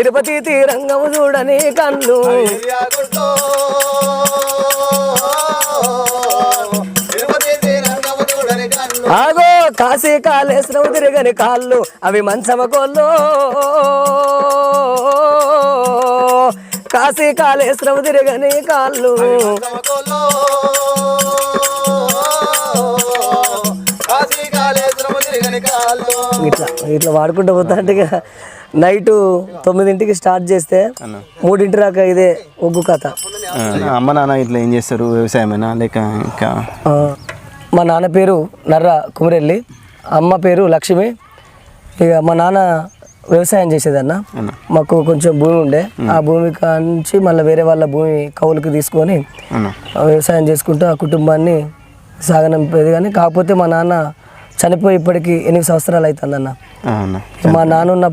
తిరుపతి తీరంగము చూడని కళ్ళు ఆగో కాశీ కాళేశ్వరం తిరగని కాళ్ళు అవి మంచమ కోళ్ళు కాశీ కాళేశ్వరం తిరగని కాళ్ళు ఇట్లా ఇట్లా వాడుకుంటూ పోతా అంటే నైట్ 9ంటికి స్టార్ట్ చేస్తే 3 దాకా ఇదే ఒగ్గు కథ. అమ్మ నాన్న ఇట్లా ఏం చేస్తారు, వ్యవసాయమేనా లేక ఇంకా? మా నాన్న పేరు నర్ర కుమరెల్లి, అమ్మ పేరు లక్ష్మి. ఇక మా నాన్న వ్యవసాయం చేసేదన్న. మాకు కొంచెం భూమి ఉండే, ఆ భూమి కాంచి మళ్ళీ వేరే వాళ్ళ భూమి కౌలుకి తీసుకొని వ్యవసాయం చేసుకుంటూ ఆ కుటుంబాన్ని సాగనంపేది. కానీ కాకపోతే మా నాన్న చనిపోయి ఇప్పటికి 8 సంవత్సరాలు అవుతుందన్న. మా నాన్న ఉన్నప్పుడు